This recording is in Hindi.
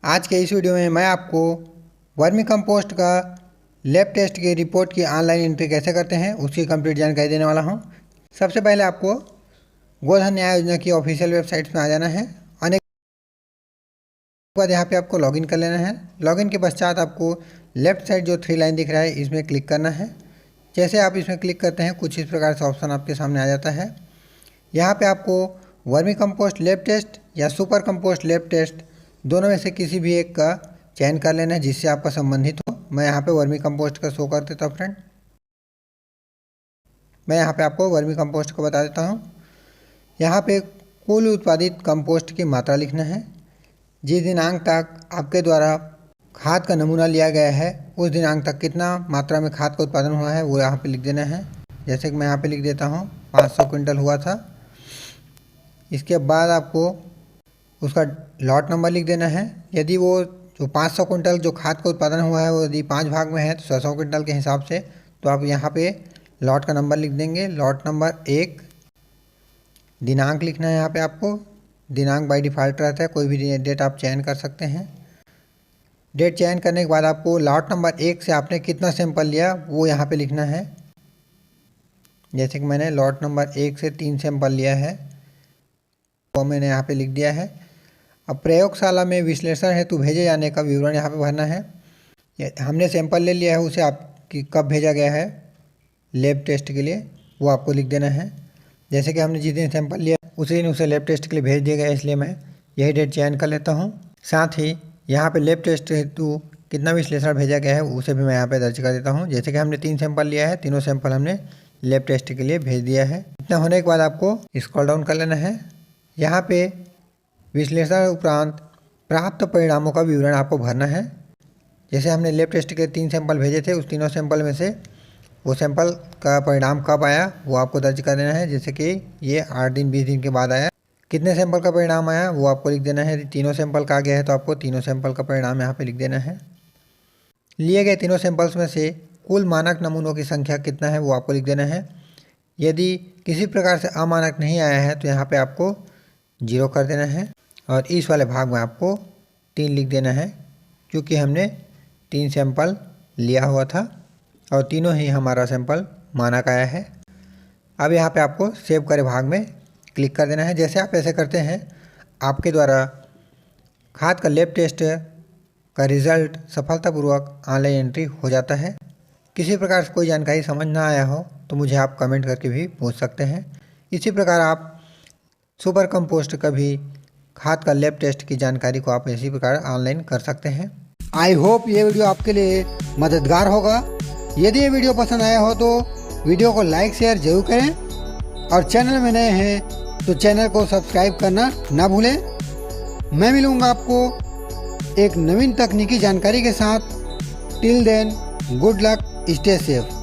आज के इस वीडियो में मैं आपको वर्मी कंपोस्ट का लैब टेस्ट की रिपोर्ट की ऑनलाइन एंट्री कैसे करते हैं उसकी कंप्लीट जानकारी देने वाला हूं। सबसे पहले आपको गोधन न्याय योजना की ऑफिशियल वेबसाइट में आ जाना है। आने के बाद यहाँ पे आपको लॉगिन कर लेना है। लॉगिन के पश्चात आपको लेफ्ट साइड जो 3 लाइन दिख रहा है इसमें क्लिक करना है। जैसे आप इसमें क्लिक करते हैं कुछ इस प्रकार से ऑप्शन आपके सामने आ जाता है। यहाँ पे आपको वर्मी कंपोस्ट लैब टेस्ट या सुपर कंपोस्ट लैब टेस्ट दोनों में से किसी भी एक का चयन कर लेना है जिससे आपका संबंधित हो। मैं यहाँ पे वर्मी कंपोस्ट का शो कर देता हूँ फ्रेंड। मैं यहाँ पे आपको वर्मी कंपोस्ट को बता देता हूँ। यहाँ पे कुल उत्पादित कंपोस्ट की मात्रा लिखना है। जिस दिनांक तक आपके द्वारा खाद का नमूना लिया गया है उस दिनांक तक कितना मात्रा में खाद का उत्पादन हुआ है वो यहाँ पे लिख देना है। जैसे कि मैं यहाँ पे लिख देता हूँ 500 क्विंटल हुआ था। इसके बाद आपको उसका लॉट नंबर लिख देना है। यदि वो जो 500 क्विंटल जो खाद का उत्पादन हुआ है वो यदि 5 भाग में है तो 100 क्विंटल के हिसाब से तो आप यहाँ पे लॉट का नंबर लिख देंगे। Lot number 1। दिनांक लिखना है। यहाँ पे आपको दिनांक बाय डिफ़ॉल्ट रहता है, कोई भी डेट आप चयन कर सकते हैं। डेट चयन करने के बाद आपको लॉट नंबर 1 से आपने कितना सैंपल लिया वो यहाँ पे लिखना है। जैसे कि मैंने लॉट नंबर 1 से 3 सैंपल लिया है वो मैंने यहाँ पे लिख दिया है। अब प्रयोगशाला में विश्लेषण हेतु भेजे जाने का विवरण यहाँ पे भरना है। हमने सैंपल ले लिया है उसे आपकी कब भेजा गया है लैब टेस्ट के लिए वो आपको लिख देना है। जैसे कि हमने जिस दिन सैंपल लिया उसी दिन उसे लैब टेस्ट के लिए भेज दिया गया, इसलिए मैं यही डेट चयन कर लेता हूँ। साथ ही यहाँ पे लैब टेस्ट हेतु कितना विश्लेषण भेजा गया है उसे भी मैं यहाँ पे दर्ज कर देता हूँ। जैसे कि हमने 3 सैंपल लिया है, तीनों सैंपल हमने लैब टेस्ट के लिए भेज दिया है। इतना होने के बाद आपको स्क्रॉल डाउन कर लेना है। यहाँ पे विश्लेषण उपरांत प्राप्त परिणामों का विवरण आपको भरना है। जैसे हमने लैब टेस्ट के 3 सैंपल भेजे थे उस तीनों सैंपल में से वो सैंपल का परिणाम कब आया वो आपको दर्ज कर देना है। जैसे कि ये 8 दिन 20 दिन के बाद आया। कितने सैंपल का परिणाम आया वो आपको लिख देना है। यदि तीनों सैंपल का आ गया है तो आपको तीनों सैंपल का परिणाम यहाँ पे लिख देना है। लिए गए तीनों सैंपल्स में से कुल मानक नमूनों की संख्या कितना है वो आपको लिख देना है। यदि किसी प्रकार से अमानक नहीं आया है तो यहाँ पे आपको 0 कर देना है और इस वाले भाग में आपको 3 लिख देना है क्योंकि हमने 3 सैंपल लिया हुआ था और तीनों ही हमारा सैंपल मानक आया है। अब यहाँ पे आपको सेव करे भाग में क्लिक कर देना है। जैसे आप ऐसे करते हैं आपके द्वारा खाद का लैब टेस्ट का रिज़ल्ट सफलतापूर्वक ऑनलाइन एंट्री हो जाता है। किसी प्रकार से कोई जानकारी समझ ना आया हो तो मुझे आप कमेंट करके भी पूछ सकते हैं। इसी प्रकार आप सुपर कंपोस्ट का भी खाद का लैब टेस्ट की जानकारी को आप इसी प्रकार ऑनलाइन कर सकते हैं। आई होप ये वीडियो आपके लिए मददगार होगा। यदि ये वीडियो पसंद आया हो तो वीडियो को लाइक शेयर जरूर करें और चैनल में नए हैं तो चैनल को सब्सक्राइब करना ना भूलें। मैं मिलूँगा आपको एक नवीन तकनीकी जानकारी के साथ। Till then good luck, stay safe.